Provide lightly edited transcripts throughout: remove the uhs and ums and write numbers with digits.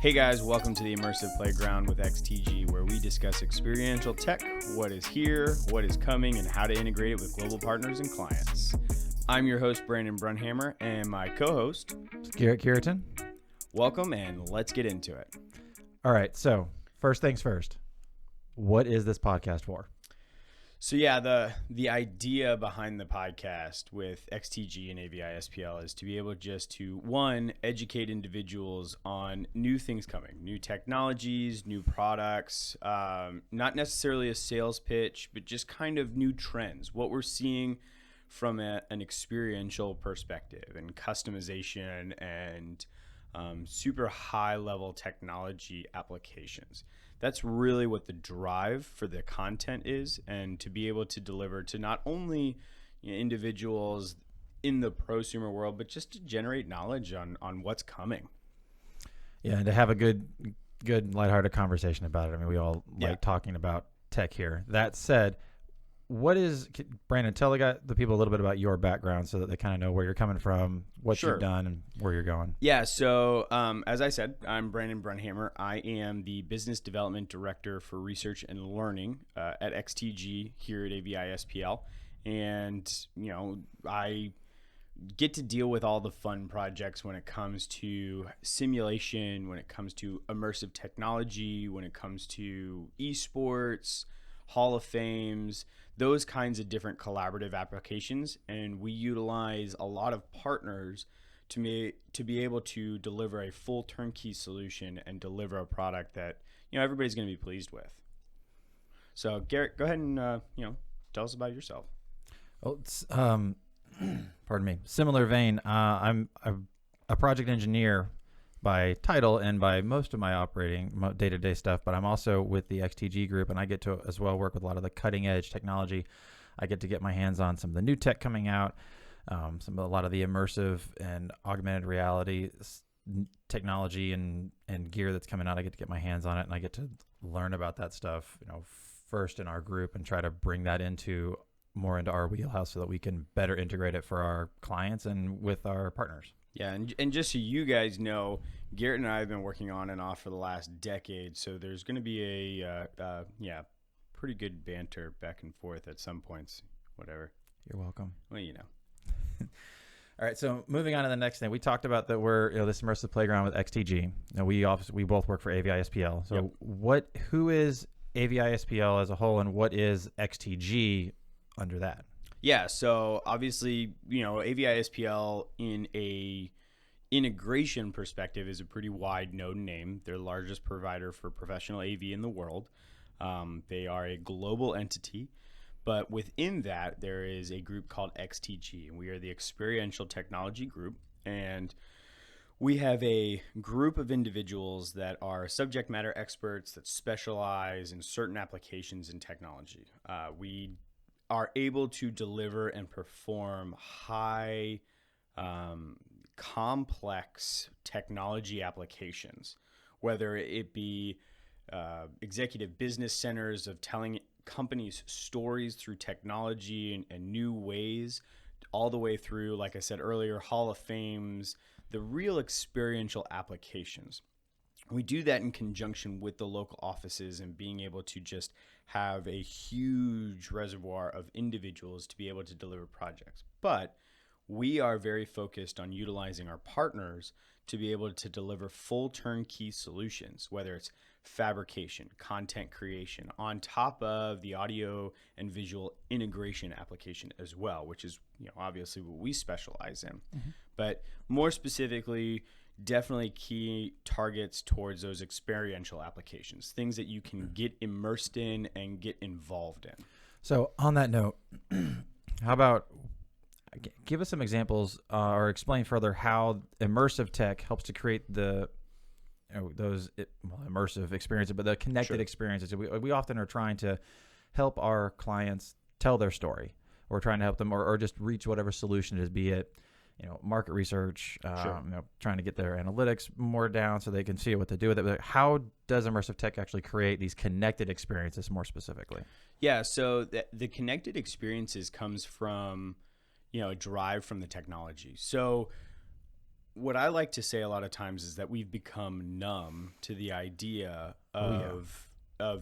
Hey guys, welcome to the Immersive Playground with XTG, where we discuss experiential tech, what is here, what is coming, and how to integrate it with global partners and clients. I'm your host, Brandon Brunhammer, and my co-host, Garrett Keratin. Welcome, and let's get into it. All right, so first things first, what is this podcast for? So yeah, the idea behind the podcast with XTG and AVI SPL is to be able just to, one, educate individuals on new things coming, new technologies, new products, not necessarily a sales pitch, but just kind of new trends, what we're seeing from an experiential perspective and customization and super high level technology applications. That's really what the drive for the content is, and to be able to deliver to not only individuals in the prosumer world, but just to generate knowledge on what's coming. Yeah, and to have a good lighthearted conversation about it. I mean, we all like talking about tech here. That said, Brandon, tell the people a little bit about your background so that they kind of know where you're coming from, what you've done, and where you're going. Yeah, so as I said, I'm Brandon Brunhammer. I am the Business Development Director for Research and Learning at XTG here at AVI SPL. And, I get to deal with all the fun projects when it comes to simulation, when it comes to immersive technology, when it comes to esports, Hall of Fames, those kinds of different collaborative applications. And we utilize a lot of partners to be able to deliver a full turnkey solution and deliver a product that everybody's going to be pleased with. So Garrett, go ahead and tell us about yourself. Well, it's, pardon me. Similar vein. I'm a project engineer by title and by most of my operating day-to-day stuff, but I'm also with the XTG group, and I get to as well work with a lot of the cutting-edge technology. I get to get my hands on some of the new tech coming out, a lot of the immersive and augmented reality technology and gear that's coming out. I get to get my hands on it, and I get to learn about that stuff, first in our group and try to bring that more into our wheelhouse so that we can better integrate it for our clients and with our partners. Yeah, and just so you guys know, Garrett and I have been working on and off for the last decade, so there's going to be a pretty good banter back and forth at some points, whatever. You're welcome. Well, All right, so moving on to the next thing, we talked about that we're this immersive playground with XTG. Now we both work for AVI SPL. So who is AVI SPL as a whole, and what is XTG under that? Yeah, so obviously, AVI SPL in a integration perspective is a pretty wide known name. They're the largest provider for professional AV in the world. They are a global entity, but within that, there is a group called XTG, and we are the Experiential Technology Group. And we have a group of individuals that are subject matter experts that specialize in certain applications in technology. We are able to deliver and perform high, complex technology applications, whether it be executive business centers of telling companies stories through technology and new ways, all the way through, like I said earlier, Hall of Fames, the real experiential applications. We do that in conjunction with the local offices and being able to just have a huge reservoir of individuals to be able to deliver projects. But we are very focused on utilizing our partners to be able to deliver full turnkey solutions, whether it's fabrication, content creation, on top of the audio and visual integration application as well, which is obviously what we specialize in. Mm-hmm. But more specifically, definitely key targets towards those experiential applications, things that you can get immersed in and get involved in. So on that note, how about give us some examples or explain further how immersive tech helps to create those immersive experiences, but the connected experiences. We often are trying to help our clients tell their story, or trying to help them or just reach whatever solution it is, be it market research, trying to get their analytics more down so they can see what to do with it. But how does immersive tech actually create these connected experiences more specifically? Yeah, so the connected experiences comes from, a drive from the technology. So what I like to say a lot of times is that we've become numb to the idea of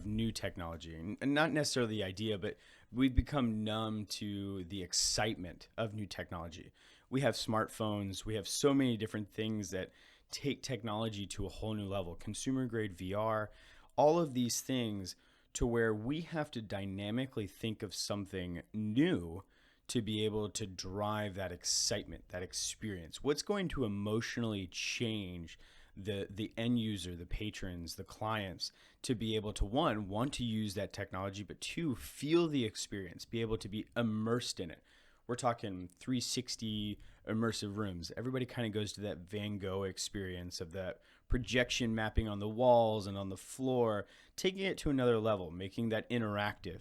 new technology, and not necessarily the idea, but we've become numb to the excitement of new technology. We have smartphones. We have so many different things that take technology to a whole new level. Consumer grade VR, all of these things, to where we have to dynamically think of something new to be able to drive that excitement, that experience. What's going to emotionally change the end user, the patrons, the clients, to be able to, one, want to use that technology, but two, feel the experience, be able to be immersed in it. We're talking 360 immersive rooms. Everybody kind of goes to that Van Gogh experience of that projection mapping on the walls and on the floor, taking it to another level, making that interactive,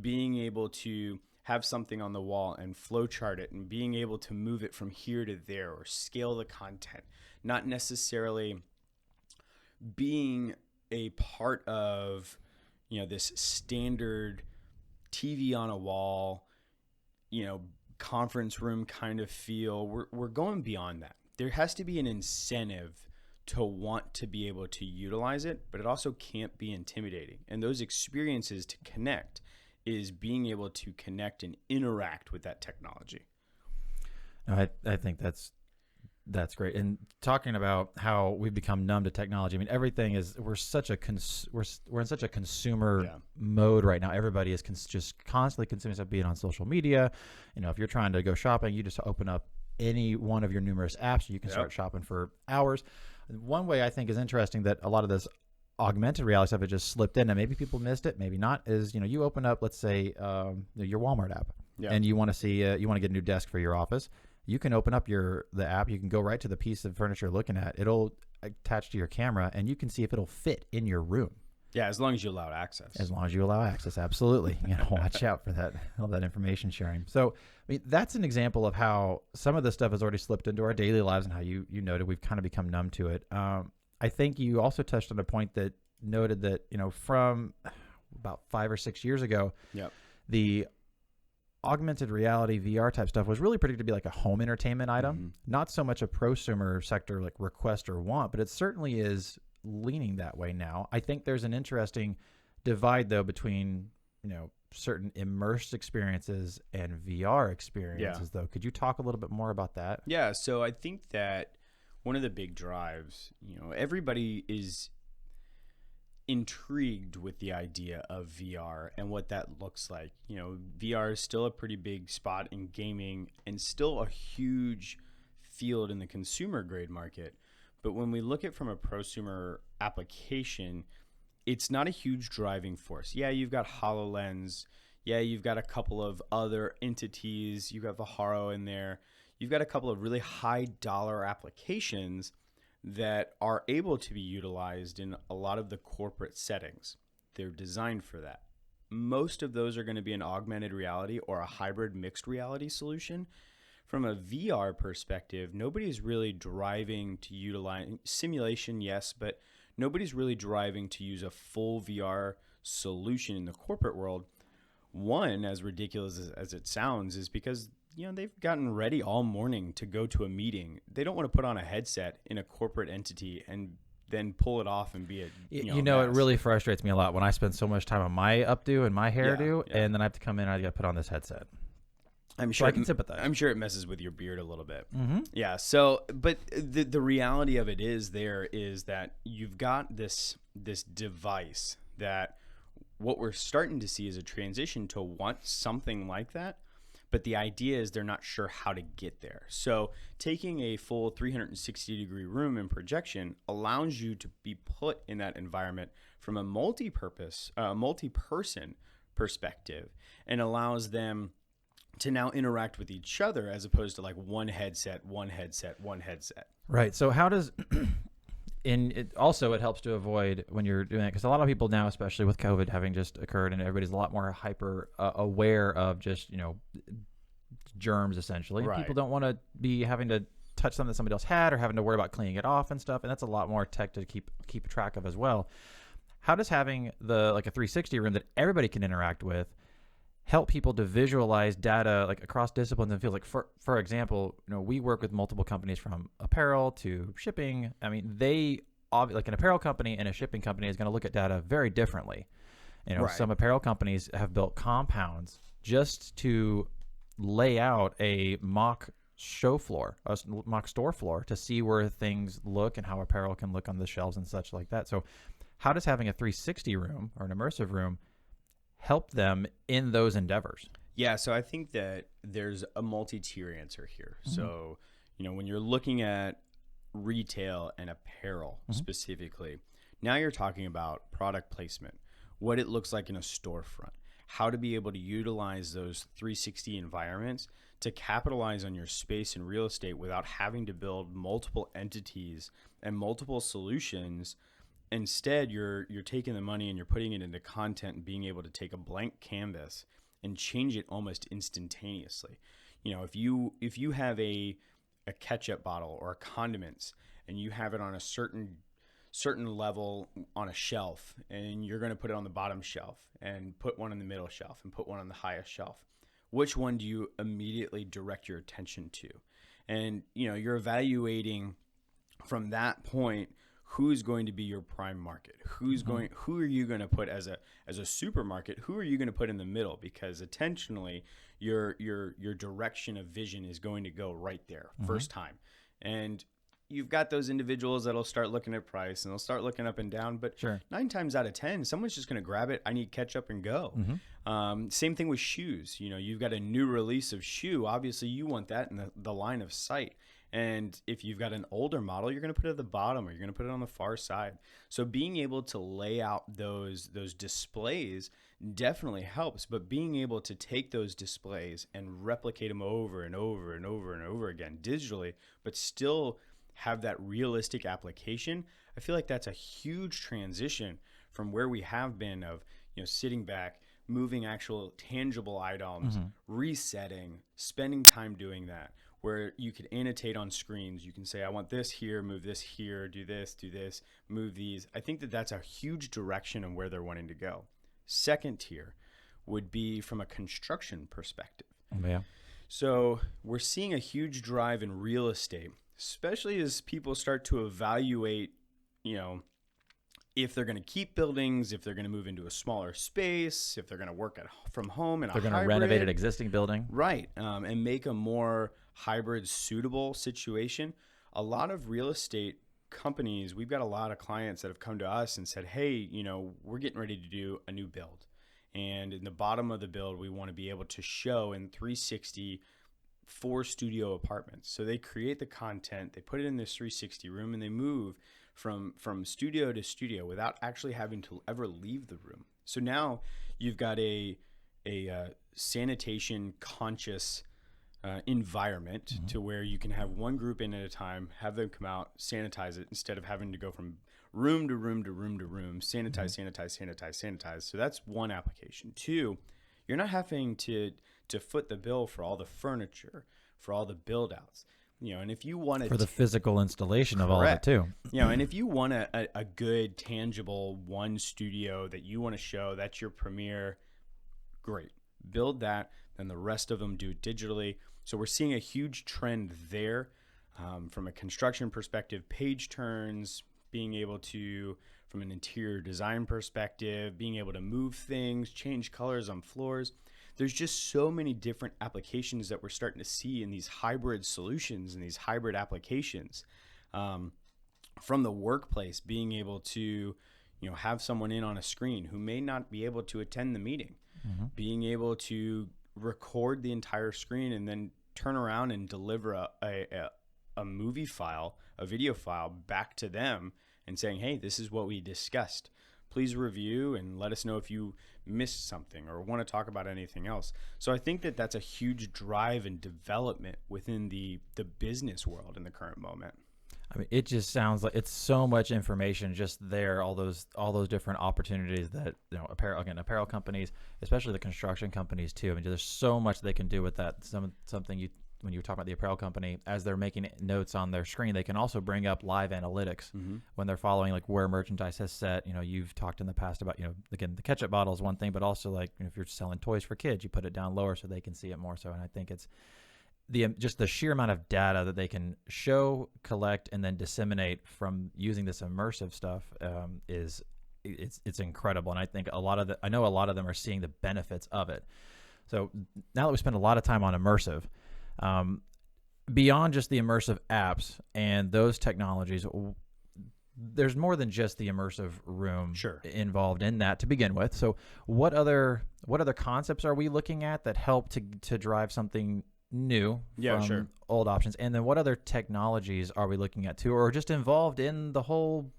being able to have something on the wall and flowchart it, and being able to move it from here to there or scale the content, not necessarily being a part of, this standard TV on a wall, conference room kind of feel. We're going beyond that. There has to be an incentive to want to be able to utilize it, but it also can't be intimidating. And those experiences to connect is being able to connect and interact with that technology. No, I think that's great. And talking about how we've become numb to technology, I mean, everything is, we're in such a consumer mode right now. Everybody is just constantly consuming stuff, be it on social media. If you're trying to go shopping, you just open up any one of your numerous apps, you can start shopping for hours. One way I think is interesting that a lot of this augmented reality stuff has just slipped in, and maybe people missed it, maybe not, is, you open up, let's say, your Walmart app, and you want to see, you want to get a new desk for your office. You can open up the app. You can go right to the piece of furniture you're looking at. It'll attach to your camera, and you can see if it'll fit in your room. Yeah, as long as you allow access. As long as you allow access, absolutely. Watch out for that, all that information sharing. So, I mean, that's an example of how some of this stuff has already slipped into our daily lives, and how you noted we've kind of become numb to it. I think you also touched on a point that noted that, from about 5 or 6 years ago, the augmented reality VR type stuff was really predicted to be like a home entertainment item, not so much a prosumer sector like request or want, but it certainly is leaning that way now. I think there's an interesting divide though between, certain immersed experiences and VR experiences though. Could you talk a little bit more about that? Yeah. So I think that one of the big drives, everybody is intrigued with the idea of VR and what that looks like. VR is still a pretty big spot in gaming and still a huge field in the consumer grade market. But when we look at from a prosumer application, it's not a huge driving force. Yeah, you've got HoloLens. Yeah, you've got a couple of other entities. You've got Viharo in there. You've got a couple of really high dollar applications that are able to be utilized in a lot of the corporate settings. They're designed for that. Most of those are going to be an augmented reality or a hybrid mixed reality solution. From a VR perspective, nobody's really driving to utilize simulation, yes, but nobody's really driving to use a full VR solution in the corporate world. One, as ridiculous as it sounds, is because they've gotten ready all morning to go to a meeting. They don't want to put on a headset in a corporate entity and then pull it off and be a it really frustrates me a lot when I spend so much time on my updo and my hairdo, and then I have to come in and I got to put on this headset. I'm sure I can sympathize. I'm sure it messes with your beard a little bit. Yeah. So, but the reality of it is that you've got this device that what we're starting to see is a transition to want something like that. But the idea is they're not sure how to get there. So taking a full 360-degree room and projection allows you to be put in that environment from a multi-person perspective, and allows them to now interact with each other as opposed to like one headset. Right. So how does it helps to avoid when you're doing it, because a lot of people now, especially with COVID having just occurred, and everybody's a lot more hyper aware of just, germs essentially. Right. People don't want to be having to touch something that somebody else had or having to worry about cleaning it off and stuff. And that's a lot more tech to keep track of as well. How does having a 360 room that everybody can interact with help people to visualize data like across disciplines and fields. Like for example, we work with multiple companies from apparel to shipping. I mean, like an apparel company and a shipping company is going to look at data very differently. Right. Some apparel companies have built compounds just to lay out a mock show floor, a mock store floor, to see where things look and how apparel can look on the shelves and such like that. So how does having a 360 room or an immersive room help them in those endeavors? Yeah, so I think that there's a multi-tier answer here. Mm-hmm. So, when you're looking at retail and apparel specifically, now you're talking about product placement, what it looks like in a storefront, how to be able to utilize those 360 environments to capitalize on your space and real estate without having to build multiple entities and multiple solutions. Instead, you're taking the money and you're putting it into content and being able to take a blank canvas and change it almost instantaneously. If you have a ketchup bottle or condiments and you have it on a certain level on a shelf, and you're going to put it on the bottom shelf and put one on the middle shelf and put one on the highest shelf, which one do you immediately direct your attention to? And you're evaluating from that point who's going to be your prime market, who are you going to put as a supermarket, who are you going to put in the middle, because intentionally your direction of vision is going to go right there first time. And you've got those individuals that'll start looking at price and they'll start looking up and down, but 9 times out of 10, someone's just going to grab it. I need ketchup and go. Same thing with shoes. You've got a new release of shoe. Obviously you want that in the line of sight. And if you've got an older model, you're going to put it at the bottom or you're going to put it on the far side. So being able to lay out those displays definitely helps, but being able to take those displays and replicate them over and over and over and over again digitally, but still have that realistic application, I feel like that's a huge transition from where we have been of, sitting back, moving actual tangible items, resetting, spending time doing that, where you could annotate on screens. You can say, I want this here, move this here, do this, move these. I think that that's a huge direction of where they're wanting to go. Second tier would be from a construction perspective. Yeah. So we're seeing a huge drive in real estate, especially as people start to evaluate, if they're going to keep buildings, if they're going to move into a smaller space, if they're going to work from home in a hybrid. They're going to renovate an existing building. Right, and make a more hybrid suitable situation. A lot of real estate companies, we've got a lot of clients that have come to us and said, hey, we're getting ready to do a new build. And in the bottom of the build, we want to be able to show in 360 4 studio apartments. So they create the content, they put it in this 360 room, and they move from studio to studio without actually having to ever leave the room. So now you've got a sanitation conscious environment to where you can have one group in at a time, have them come out, sanitize it, instead of having to go from room to room to room to room, sanitize. So that's one application. 2, you're not having to foot the bill for all the furniture, for all the build outs. And if you want for the physical installation of all of it too. And if you want a good, tangible one studio that you want to show, that's your premiere, great. Build that, then the rest of them do it digitally. So we're seeing a huge trend there from a construction perspective, page turns, being able to, from an interior design perspective, being able to move things, change colors on floors. There's just so many different applications that we're starting to see in these hybrid solutions and these hybrid applications. From the workplace, being able to, have someone in on a screen who may not be able to attend the meeting, being able to record the entire screen and then turn around and deliver a movie file, a video file back to them and saying, hey, this is what we discussed. Please review and let us know if you missed something or want to talk about anything else. So I think that that's a huge drive and development within the business world in the current moment. I mean, it just sounds like it's so much information just there, all those different opportunities that, apparel companies, especially the construction companies too. I mean, there's so much they can do with that. Something when you talk about the apparel company, as they're making notes on their screen, they can also bring up live analytics when they're following like where merchandise has set. You've talked in the past about, again, the ketchup bottle is one thing, but also like if you're selling toys for kids, you put it down lower so they can see it more so. And I think it's just the sheer amount of data that they can show, collect, and then disseminate from using this immersive stuff it's incredible. And I think I know a lot of them are seeing the benefits of it. So now that we spend a lot of time on immersive, beyond just the immersive apps and those technologies, there's more than just the immersive room involved in that to begin with. So what other concepts are we looking at that help to drive something new from old options? And then what other technologies are we looking at too, or just involved in the whole,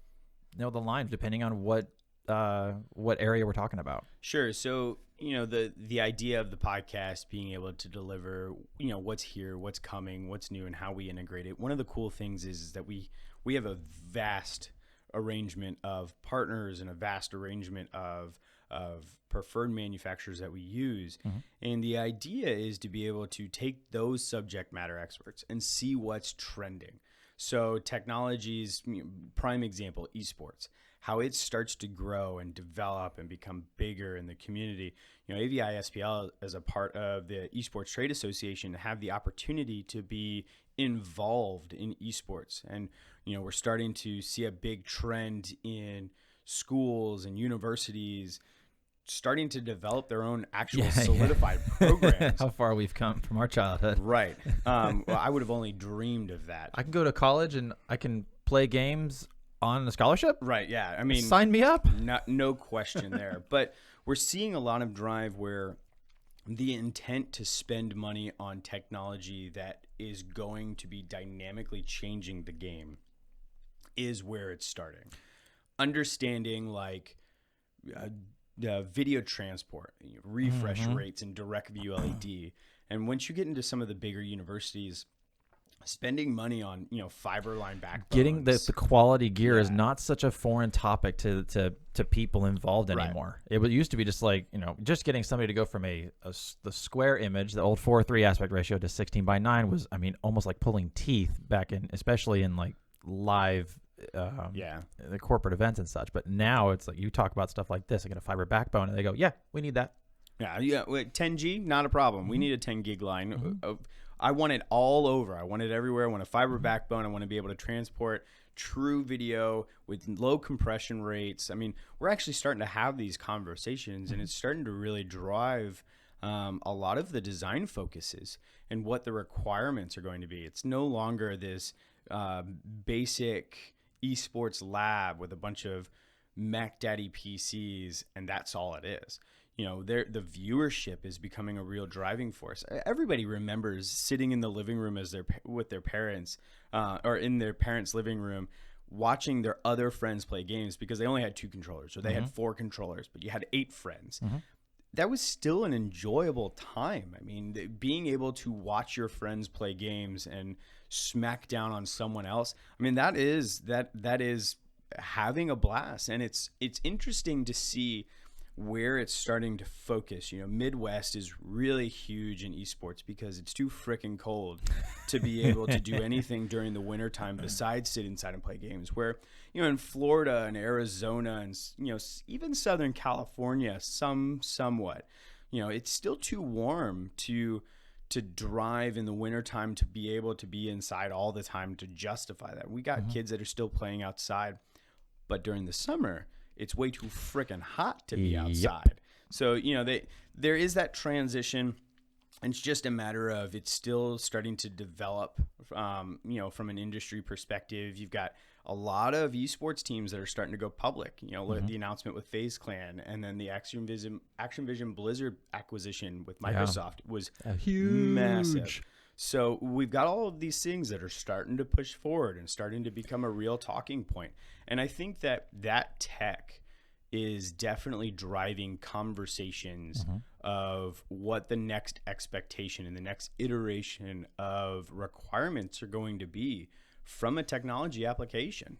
the line, depending on what area we're talking about? Sure. So, the idea of the podcast being able to deliver, what's here, what's coming, what's new, and how we integrate it. One of the cool things is that we have a vast arrangement of partners and a vast arrangement of preferred manufacturers that we use. And the idea is to be able to take those subject matter experts and see what's trending. So technologies, prime example, esports, how it starts to grow and develop and become bigger in the community. AVI SPL, as a part of the Esports Trade Association, have the opportunity to be involved in esports. And, we're starting to see a big trend in schools and universities starting to develop their own actual solidified programs. How far we've come from our childhood. Right. Well, I would have only dreamed of that. I can go to college and I can play games on a scholarship? Right, yeah. I mean, sign me up. No question there. But we're seeing a lot of drive where the intent to spend money on technology that is going to be dynamically changing the game is where it's starting. Understanding like video transport, refresh rates, and direct view LED. And once you get into some of the bigger universities, spending money on fiber line backbones, getting the quality gear is not such a foreign topic to people involved anymore. It used to be just like just getting somebody to go from the square image, the old 4:3 aspect ratio, to 16:9 was, almost like pulling teeth back in, especially in like live the corporate events and such. But now it's like you talk about stuff like this, I get a fiber backbone, and they go, yeah, we need that. Yeah, 10G, not a problem. We need a 10 gig line. I want it all over. I want it everywhere. I want a fiber backbone. I want to be able to transport true video with low compression rates. I mean, we're actually starting to have these conversations, and it's starting to really drive a lot of the design focuses and what the requirements are going to be. It's no longer this basic esports lab with a bunch of Mac Daddy PCs, and that's all it is. The viewership is becoming a real driving force. Everybody remembers sitting in the living room with their parents, or in their parents' living room, watching their other friends play games because they only had 2 controllers, or they had 4 controllers, but you had 8 friends. That was still an enjoyable time. I mean, being able to watch your friends play games and smack down on someone else, that is having a blast. And it's interesting to see where it's starting to focus. Midwest is really huge in esports because it's too freaking cold to be able to do anything during the wintertime besides sit inside and play games. Where, in Florida and Arizona and, even Southern California, somewhat, it's still too warm to drive in the wintertime to be able to be inside all the time to justify that. We got kids that are still playing outside, but during the summer, it's way too freaking hot to be outside. So, there is that transition, and it's just a matter of it's still starting to develop, from an industry perspective. You've got a lot of esports teams that are starting to go public. Look at the announcement with FaZe Clan, and then the Action Vision Blizzard acquisition with Microsoft was huge. Massive. So we've got all of these things that are starting to push forward and starting to become a real talking point. And I think that tech is definitely driving conversations of what the next expectation and the next iteration of requirements are going to be from a technology application.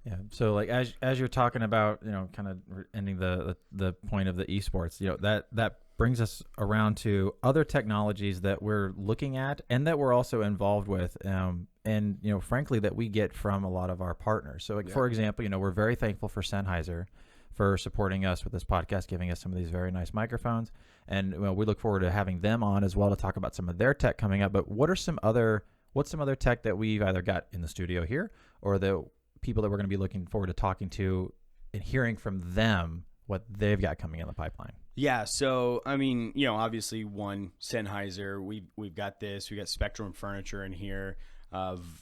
Yeah. So like as you're talking about, kind of ending the point of the esports, that brings us around to other technologies that we're looking at and that we're also involved with, and frankly that we get from a lot of our partners. So like for example, we're very thankful for Sennheiser for supporting us with this podcast, giving us some of these very nice microphones, and we look forward to having them on as well to talk about some of their tech coming up. But what's some other tech that we've either got in the studio here or the people that we're going to be looking forward to talking to and hearing from them what they've got coming in the pipeline? Yeah, so I mean, obviously one, Sennheiser, we've got this, we got Spectrum Furniture in here,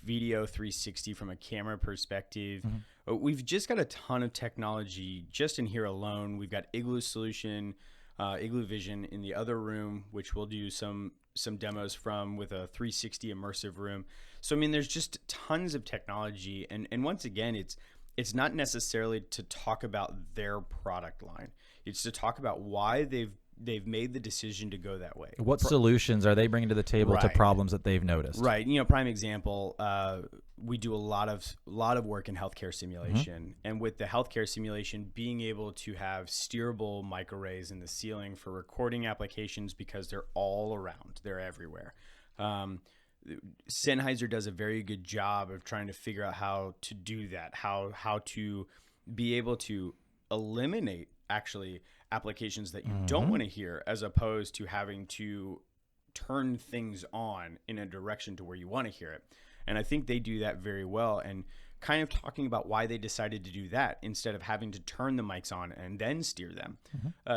Video 360 from a camera perspective. We've just got a ton of technology just in here alone. We've got Igloo Solution, Igloo Vision in the other room, which we'll do some demos from with a 360 immersive room. So I mean, there's just tons of technology, and once again, it's not necessarily to talk about their product line. It's to talk about why they've made the decision to go that way. What solutions are they bringing to the table to problems that they've noticed? Right. Prime example, we do a lot of work in healthcare simulation, and with the healthcare simulation, being able to have steerable microarrays in the ceiling for recording applications because they're all around, they're everywhere. Sennheiser does a very good job of trying to figure out how to do that, how to be able to eliminate actually applications that you don't want to hear, as opposed to having to turn things on in a direction to where you want to hear it. And I think they do that very well, and kind of talking about why they decided to do that instead of having to turn the mics on and then steer them.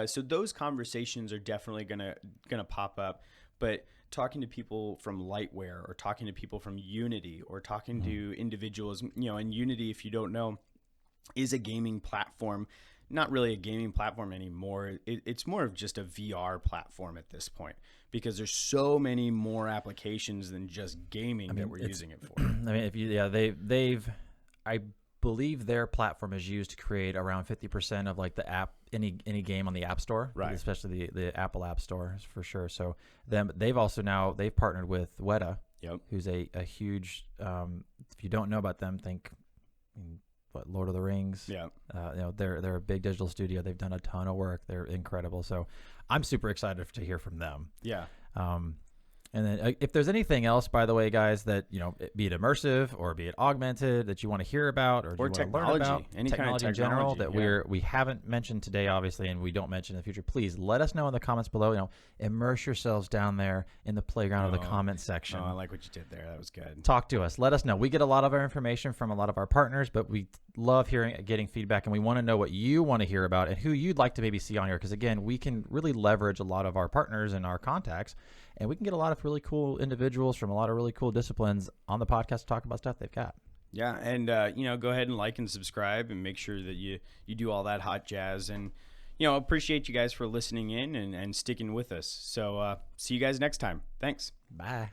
So those conversations are definitely gonna pop up, but talking to people from Lightware or talking to people from Unity or talking to individuals, and Unity, if you don't know, is a gaming platform. Not really a gaming platform anymore. It's more of just a VR platform at this point, because there's so many more applications than just gaming that we're using it for. I mean, I believe their platform is used to create around 50% of like the app, any game on the App Store, right? Especially the Apple App Store for sure. So they've partnered with Weta, who's a huge. If you don't know about them, think. Lord of the Rings. They're a big digital studio. They've done a ton of work. They're incredible. So I'm super excited to hear from them. And then if there's anything else, by the way, guys, that, be it immersive or be it augmented that you want to hear about or you want to learn about, any technology kind of in general technology, that we haven't mentioned today, obviously, and we don't mention in the future, please let us know in the comments below. Immerse yourselves down there in the playground of the comment section. I like what you did there. That was good. Talk to us. Let us know. We get a lot of our information from a lot of our partners, but we love getting feedback, and we want to know what you want to hear about and who you'd like to maybe see on here. Because again, we can really leverage a lot of our partners and our contacts, and we can get a lot of really cool individuals from a lot of really cool disciplines on the podcast to talk about stuff they've got. Yeah, and go ahead and like and subscribe and make sure that you do all that hot jazz. And appreciate you guys for listening in and sticking with us. So see you guys next time. Thanks. Bye.